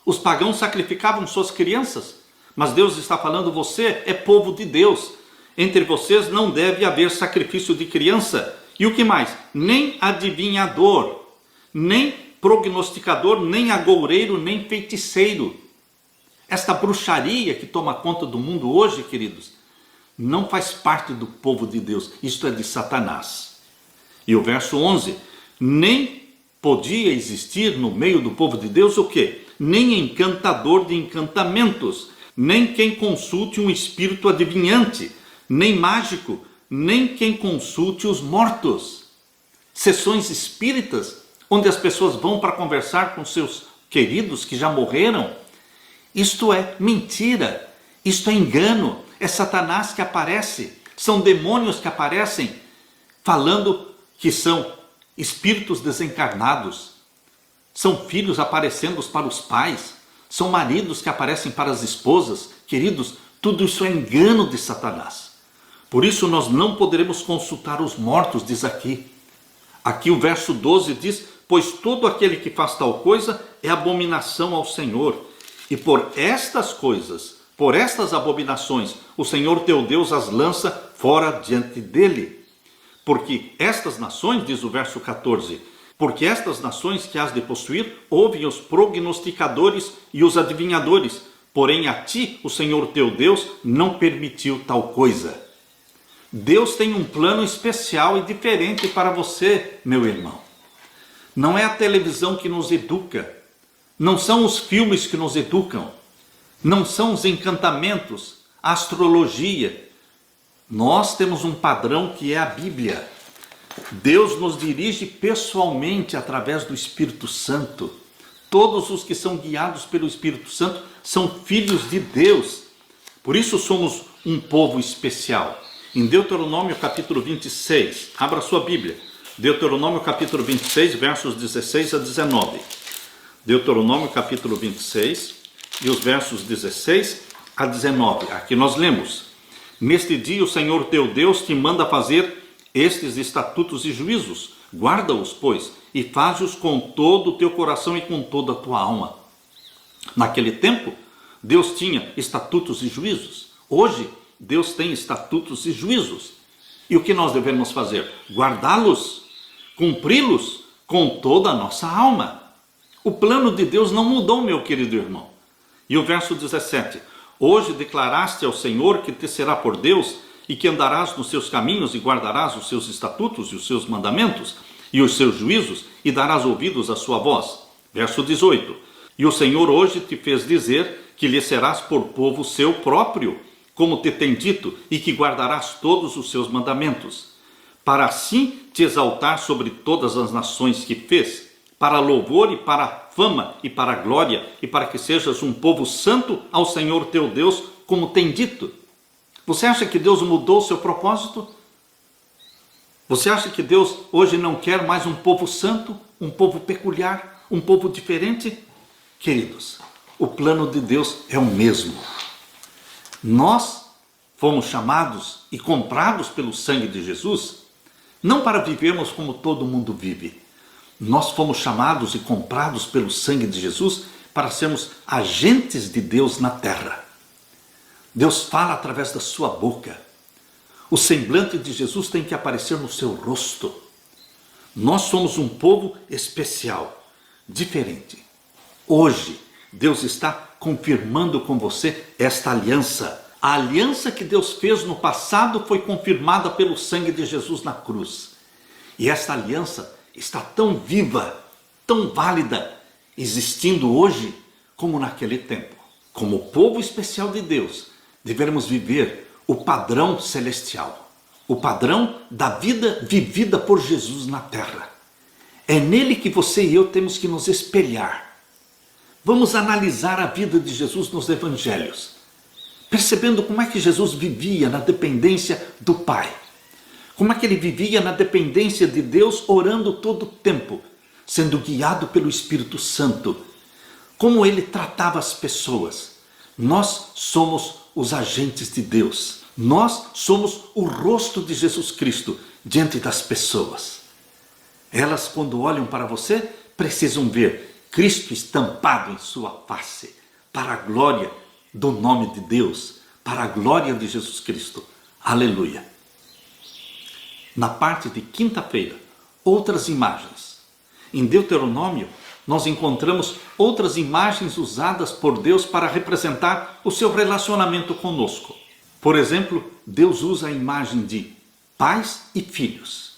Os pagãos sacrificavam suas crianças. Mas Deus está falando, você é povo de Deus. Entre vocês não deve haver sacrifício de criança. E o que mais? Nem adivinhador, nem prognosticador, nem agoureiro, nem feiticeiro. Esta bruxaria que toma conta do mundo hoje, queridos, não faz parte do povo de Deus. Isto é de Satanás. E o verso 11, nem podia existir no meio do povo de Deus o quê? Nem encantador de encantamentos, nem quem consulte um espírito adivinhante, nem mágico, nem quem consulte os mortos. Sessões espíritas, onde as pessoas vão para conversar com seus queridos que já morreram. Isto é mentira, isto é engano, é Satanás que aparece, são demônios que aparecem, falando que são espíritos desencarnados, são filhos aparecendo para os pais, são maridos que aparecem para as esposas. Queridos, tudo isso é engano de Satanás. Por isso nós não poderemos consultar os mortos, diz aqui. Aqui o verso 12 diz: pois todo aquele que faz tal coisa é abominação ao Senhor. E por estas coisas, por estas abominações, o Senhor teu Deus as lança fora diante dele. Porque estas nações, diz o verso 14, porque estas nações que has de possuir, ouvem os prognosticadores e os adivinhadores, porém a ti, o Senhor teu Deus, não permitiu tal coisa. Deus tem um plano especial e diferente para você, meu irmão. Não é a televisão que nos educa, não são os filmes que nos educam, não são os encantamentos, a astrologia. Nós temos um padrão que é a Bíblia. Deus nos dirige pessoalmente através do Espírito Santo. Todos os que são guiados pelo Espírito Santo são filhos de Deus. Por isso somos um povo especial. Em Deuteronômio capítulo 26, abra sua Bíblia. Deuteronômio capítulo 26, versos 16 a 19. Deuteronômio capítulo 26 e os versos 16 a 19. Aqui nós lemos: neste dia o Senhor teu Deus te manda fazer estes estatutos e juízos. Guarda-os, pois, e faz-os com todo o teu coração e com toda a tua alma. Naquele tempo, Deus tinha estatutos e juízos. Hoje, Deus tem estatutos e juízos. E o que nós devemos fazer? Guardá-los, cumpri-los com toda a nossa alma. O plano de Deus não mudou, meu querido irmão. E o verso 17: hoje declaraste ao Senhor que te será por Deus e que andarás nos seus caminhos e guardarás os seus estatutos e os seus mandamentos e os seus juízos e darás ouvidos à sua voz. Verso 18: e o Senhor hoje te fez dizer que lhe serás por povo seu próprio, como te tem dito, e que guardarás todos os seus mandamentos, para assim te exaltar sobre todas as nações que fez, para louvor e para fama e para glória, e para que sejas um povo santo ao Senhor teu Deus, como tem dito. Você acha que Deus mudou o seu propósito? Você acha que Deus hoje não quer mais um povo santo, um povo peculiar, um povo diferente? Queridos, o plano de Deus é o mesmo. Nós fomos chamados e comprados pelo sangue de Jesus, não para vivermos como todo mundo vive. Nós fomos chamados e comprados pelo sangue de Jesus para sermos agentes de Deus na terra. Deus fala através da sua boca. O semblante de Jesus tem que aparecer no seu rosto. Nós somos um povo especial, diferente. Hoje, Deus está confirmando com você esta aliança. A aliança que Deus fez no passado foi confirmada pelo sangue de Jesus na cruz. E esta aliança está tão viva, tão válida, existindo hoje como naquele tempo. Como povo especial de Deus, devemos viver o padrão celestial, o padrão da vida vivida por Jesus na terra. É nele que você e eu temos que nos espelhar. Vamos analisar a vida de Jesus nos evangelhos, percebendo como é que Jesus vivia na dependência do Pai. Como é que ele vivia na dependência de Deus, orando todo o tempo, sendo guiado pelo Espírito Santo. Como ele tratava as pessoas. Nós somos os agentes de Deus. Nós somos o rosto de Jesus Cristo diante das pessoas. Elas, quando olham para você, precisam ver Cristo estampado em sua face, para a glória do nome de Deus, para a glória de Jesus Cristo. Aleluia! Na parte de quinta-feira, outras imagens. Em Deuteronômio, nós encontramos outras imagens usadas por Deus para representar o seu relacionamento conosco. Por exemplo, Deus usa a imagem de pais e filhos.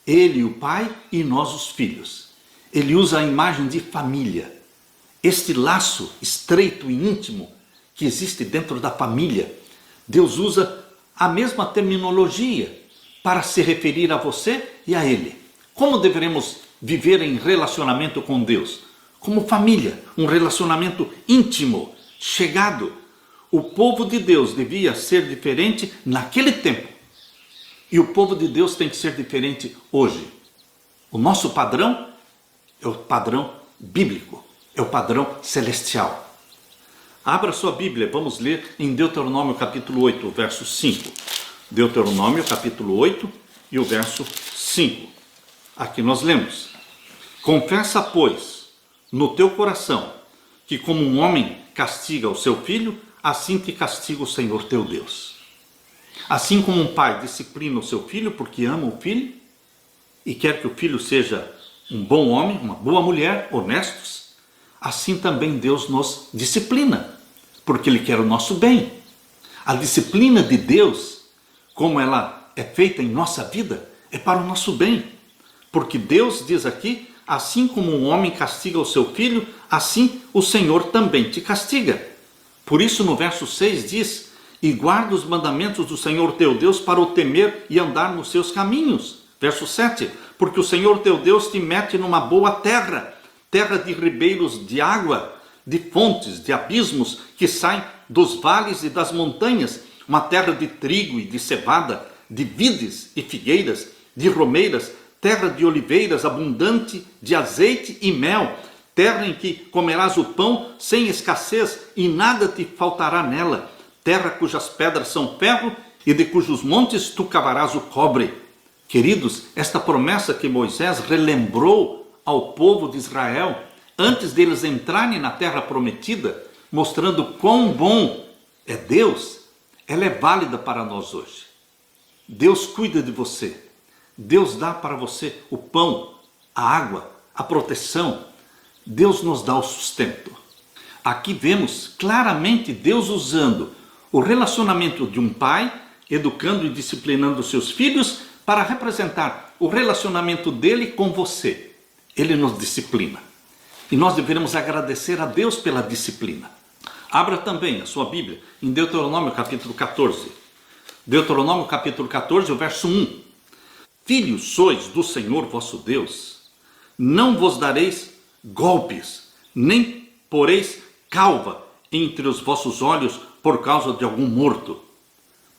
Ele, o pai, e nós, os filhos. Ele usa a imagem de família. Este laço estreito e íntimo que existe dentro da família. Deus usa a mesma terminologia para se referir a você e a ele. Como deveremos viver em relacionamento com Deus? Como família, um relacionamento íntimo, chegado. O povo de Deus devia ser diferente naquele tempo. E o povo de Deus tem que ser diferente hoje. O nosso padrão é o padrão bíblico, é o padrão celestial. Abra sua Bíblia, vamos ler em Deuteronômio capítulo 8, verso 5. Deuteronômio capítulo 8 e o verso 5. Aqui nós lemos: confessa, pois, no teu coração, que como um homem castiga o seu filho, assim te castiga o Senhor teu Deus. Assim como um pai disciplina o seu filho porque ama o filho e quer que o filho seja um bom homem, uma boa mulher, honestos, assim também Deus nos disciplina, porque Ele quer o nosso bem. A disciplina de Deus, como ela é feita em nossa vida, é para o nosso bem. Porque Deus diz aqui, assim como um homem castiga o seu filho, assim o Senhor também te castiga. Por isso no verso 6 diz: e guarda os mandamentos do Senhor teu Deus para o temer e andar nos seus caminhos. Verso 7, porque o Senhor teu Deus te mete numa boa terra, terra de ribeiros de água, de fontes, de abismos que saem dos vales e das montanhas, uma terra de trigo e de cevada, de vides e figueiras, de romeiras, terra de oliveiras, abundante de azeite e mel, terra em que comerás o pão sem escassez e nada te faltará nela, terra cujas pedras são ferro e de cujos montes tu cavarás o cobre. Queridos, esta promessa que Moisés relembrou ao povo de Israel, antes deles entrarem na terra prometida, mostrando quão bom é Deus, ela é válida para nós hoje. Deus cuida de você. Deus dá para você o pão, a água, a proteção. Deus nos dá o sustento. Aqui vemos claramente Deus usando o relacionamento de um pai, educando e disciplinando seus filhos, para representar o relacionamento dele com você. Ele nos disciplina. E nós devemos agradecer a Deus pela disciplina. Abra também a sua Bíblia em Deuteronômio capítulo 14. Deuteronômio capítulo 14, o verso 1. Filhos sois do Senhor vosso Deus, não vos dareis golpes, nem poreis calva entre os vossos olhos por causa de algum morto.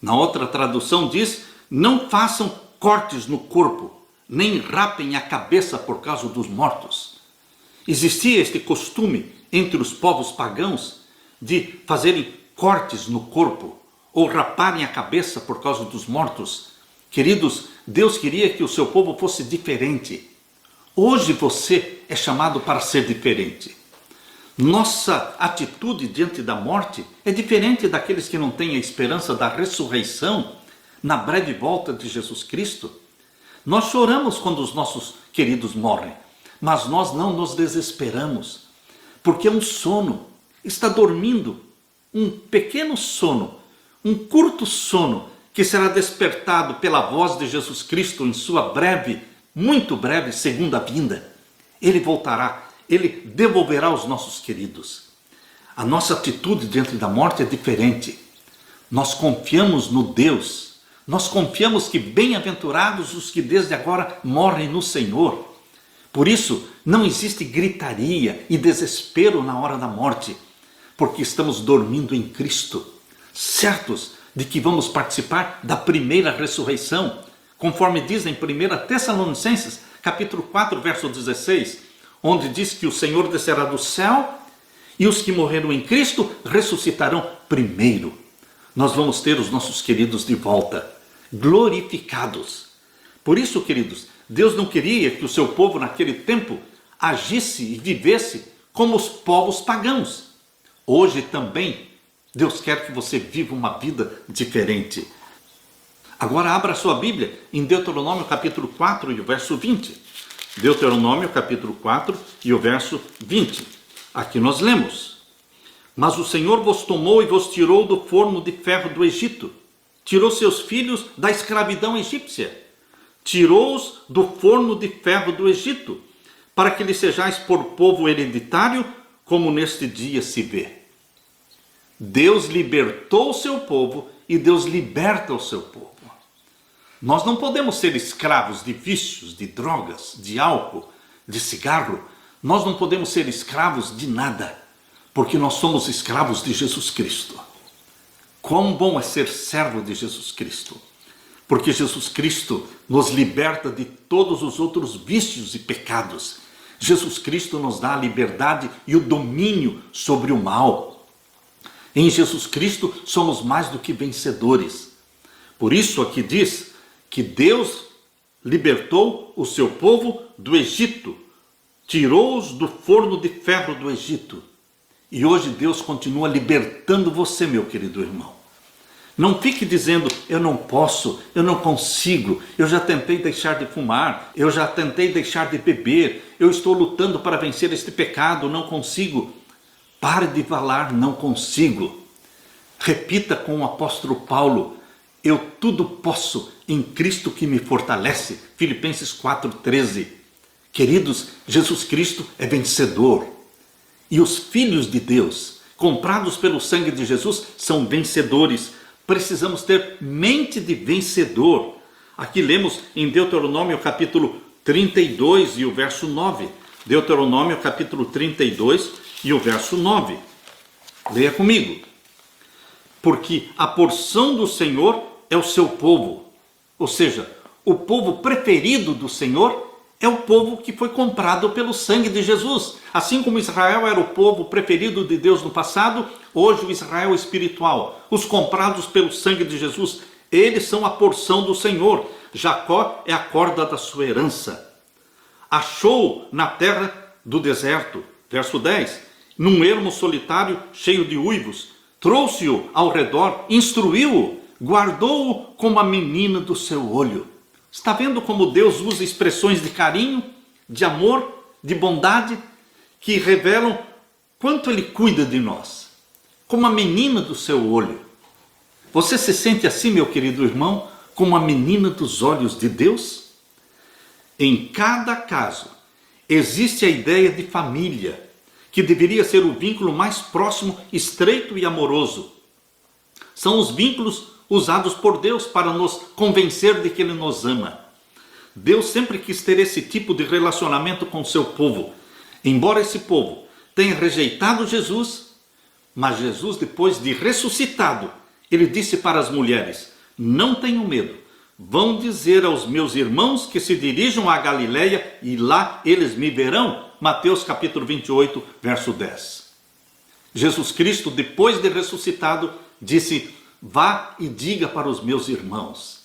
Na outra tradução diz, não façam cortes no corpo, nem rapem a cabeça por causa dos mortos. Existia este costume entre os povos pagãos de fazerem cortes no corpo ou raparem a cabeça por causa dos mortos. Queridos, Deus queria que o seu povo fosse diferente. Hoje você é chamado para ser diferente. Nossa atitude diante da morte é diferente daqueles que não têm a esperança da ressurreição na breve volta de Jesus Cristo. Nós choramos quando os nossos queridos morrem, mas nós não nos desesperamos, porque é um sono, está dormindo, um pequeno sono, um curto sono, que será despertado pela voz de Jesus Cristo em sua breve, muito breve segunda vinda. Ele voltará, ele devolverá os nossos queridos. A nossa atitude diante da morte é diferente. Nós confiamos no Deus, nós confiamos que bem-aventurados os que desde agora morrem no Senhor. Por isso, não existe gritaria e desespero na hora da morte, porque estamos dormindo em Cristo, certos de que vamos participar da primeira ressurreição, conforme diz em 1 Tessalonicenses, capítulo 4, verso 16, onde diz que o Senhor descerá do céu e os que morreram em Cristo ressuscitarão primeiro. Nós vamos ter os nossos queridos de volta, glorificados. Por isso, queridos, Deus não queria que o seu povo naquele tempo agisse e vivesse como os povos pagãos. Hoje também Deus quer que você viva uma vida diferente. Agora abra a sua Bíblia em Deuteronômio capítulo 4 e o verso 20. Deuteronômio capítulo 4 e o verso 20. Aqui nós lemos: Mas o Senhor vos tomou e vos tirou do forno de ferro do Egito, tirou seus filhos da escravidão egípcia, tirou-os do forno de ferro do Egito, para que lhe sejais por povo hereditário, como neste dia se vê. Deus libertou o seu povo e Deus liberta o seu povo. Nós não podemos ser escravos de vícios, de drogas, de álcool, de cigarro. Nós não podemos ser escravos de nada, porque nós somos escravos de Jesus Cristo. Quão bom é ser servo de Jesus Cristo, porque Jesus Cristo nos liberta de todos os outros vícios e pecados. Jesus Cristo nos dá a liberdade e o domínio sobre o mal. Em Jesus Cristo somos mais do que vencedores. Por isso aqui diz que Deus libertou o seu povo do Egito, tirou-os do forno de ferro do Egito. E hoje Deus continua libertando você, meu querido irmão. Não fique dizendo, eu não posso, eu não consigo, eu já tentei deixar de fumar, eu já tentei deixar de beber, eu estou lutando para vencer este pecado, não consigo. Pare de falar, não consigo. Repita com o apóstolo Paulo, eu tudo posso em Cristo que me fortalece. Filipenses 4,13. Queridos, Jesus Cristo é vencedor. E os filhos de Deus, comprados pelo sangue de Jesus, são vencedores. Precisamos ter mente de vencedor. Aqui lemos em Deuteronômio capítulo 32 e o verso 9. Deuteronômio capítulo 32 e o verso 9. Leia comigo. Porque a porção do Senhor é o seu povo. Ou seja, o povo preferido do Senhor é o povo que foi comprado pelo sangue de Jesus. Assim como Israel era o povo preferido de Deus no passado, hoje o Israel espiritual, os comprados pelo sangue de Jesus, eles são a porção do Senhor. Jacó é a corda da sua herança. Achou na terra do deserto, verso 10, num ermo solitário cheio de uivos, trouxe-o ao redor, instruiu-o, guardou-o como a menina do seu olho. Está vendo como Deus usa expressões de carinho, de amor, de bondade? que revelam quanto Ele cuida de nós, como a menina do seu olho. Você se sente assim, meu querido irmão, como a menina dos olhos de Deus? Em cada caso, existe a ideia de família, que deveria ser o vínculo mais próximo, estreito e amoroso. São os vínculos usados por Deus para nos convencer de que Ele nos ama. Deus sempre quis ter esse tipo de relacionamento com seu povo. Embora esse povo tenha rejeitado Jesus, mas Jesus, depois de ressuscitado, Ele disse para as mulheres: não tenham medo, vão dizer aos meus irmãos que se dirijam à Galileia e lá eles me verão. Mateus capítulo 28, verso 10. Jesus Cristo, depois de ressuscitado, disse: vá e diga para os meus irmãos.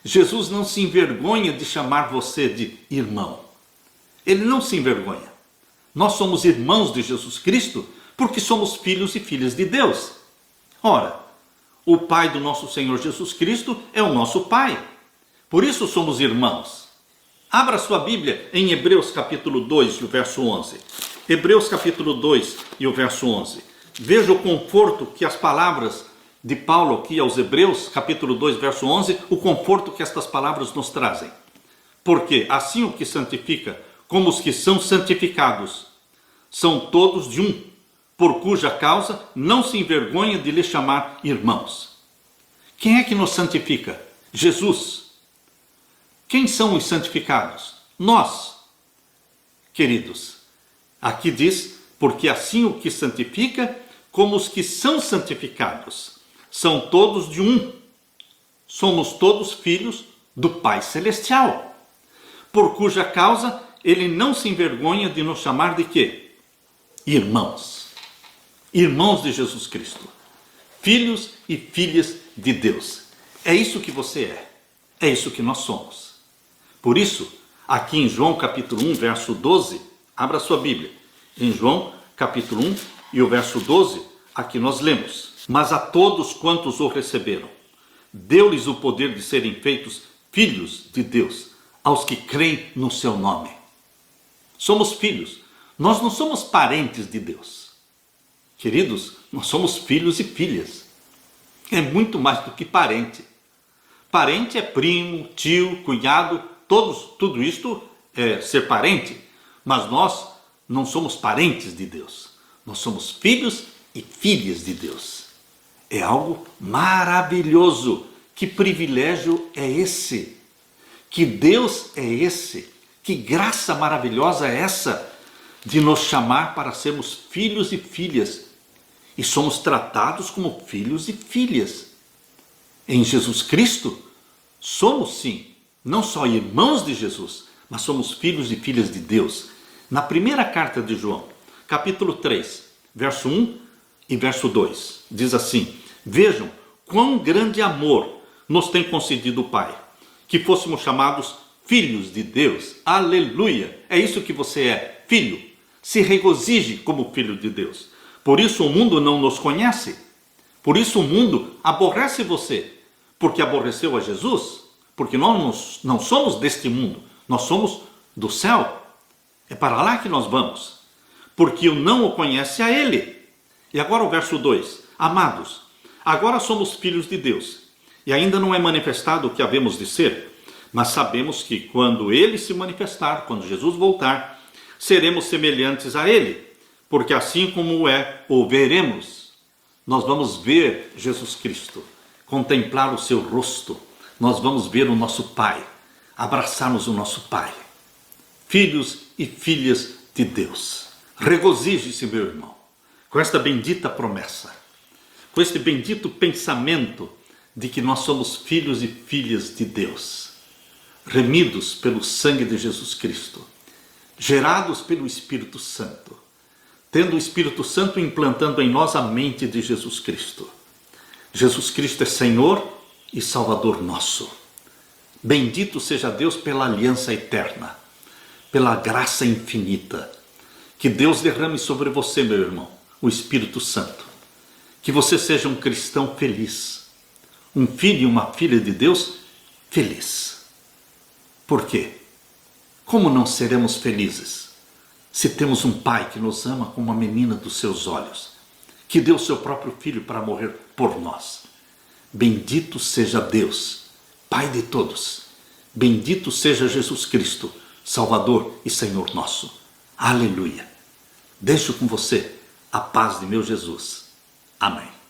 Jesus não se envergonha de chamar você de irmão. Ele não se envergonha. Nós somos irmãos de Jesus Cristo porque somos filhos e filhas de Deus. Ora, o Pai do nosso Senhor Jesus Cristo é o nosso Pai. Por isso somos irmãos. Abra sua Bíblia em Hebreus capítulo 2 e o verso 11. Hebreus capítulo 2 e o verso 11. Veja o conforto que as palavras de Paulo aqui aos Hebreus, capítulo 2, verso 11, o conforto que estas palavras nos trazem. Porque assim o que santifica, como os que são santificados, são todos de um, por cuja causa não se envergonha de lhe chamar irmãos. Quem é que nos santifica? Jesus. Quem são os santificados? Nós. Queridos, aqui diz, porque assim o que santifica, como os que são santificados, são todos de um. Somos todos filhos do Pai Celestial, por cuja causa Ele não se envergonha de nos chamar de quê? Irmãos. Irmãos de Jesus Cristo. Filhos e filhas de Deus. É isso que você é. É isso que nós somos. Por isso, aqui em João capítulo 1, verso 12, abra sua Bíblia. Em João capítulo 1 e o verso 12, aqui nós lemos: mas a todos quantos o receberam, deu-lhes o poder de serem feitos filhos de Deus, aos que creem no seu nome. Somos filhos, nós não somos parentes de Deus. Queridos, nós somos filhos e filhas. É muito mais do que parente. Parente é primo, tio, cunhado, tudo isto é ser parente, mas nós não somos parentes de Deus. Nós somos filhos e filhas de Deus. É algo maravilhoso. Que privilégio é esse? Que Deus é esse? Que graça maravilhosa é essa de nos chamar para sermos filhos e filhas? E somos tratados como filhos e filhas. Em Jesus Cristo, somos sim, não só irmãos de Jesus, mas somos filhos e filhas de Deus. Na primeira carta de João, capítulo 3, verso 1 e verso 2, diz assim: vejam quão grande amor nos tem concedido o Pai, que fôssemos chamados filhos de Deus. Aleluia! É isso que você é, filho. Se regozije como filho de Deus. Por isso o mundo não nos conhece. Por isso o mundo aborrece você. Porque aborreceu a Jesus. Porque nós não somos deste mundo. Nós somos do céu. É para lá que nós vamos. Porque não o conhece a Ele. E agora o verso 2. Amados, agora somos filhos de Deus. E ainda não é manifestado o que havemos de ser. Mas sabemos que quando Ele se manifestar, quando Jesus voltar, seremos semelhantes a Ele. Porque assim como o veremos, nós vamos ver Jesus Cristo, contemplar o seu rosto, nós vamos ver o nosso Pai, abraçarmos o nosso Pai. Filhos e filhas de Deus. Regozije-se, meu irmão, com esta bendita promessa, com este bendito pensamento de que nós somos filhos e filhas de Deus, remidos pelo sangue de Jesus Cristo, gerados pelo Espírito Santo, tendo o Espírito Santo implantando em nós a mente de Jesus Cristo. Jesus Cristo é Senhor e Salvador nosso. Bendito seja Deus pela aliança eterna, pela graça infinita. Que Deus derrame sobre você, meu irmão, o Espírito Santo. Que você seja um cristão feliz, um filho e uma filha de Deus feliz. Por quê? Como não seremos felizes se temos um Pai que nos ama como a menina dos seus olhos, que deu seu próprio Filho para morrer por nós. Bendito seja Deus, Pai de todos. Bendito seja Jesus Cristo, Salvador e Senhor nosso. Aleluia. Deixo com você a paz de meu Jesus. Amém.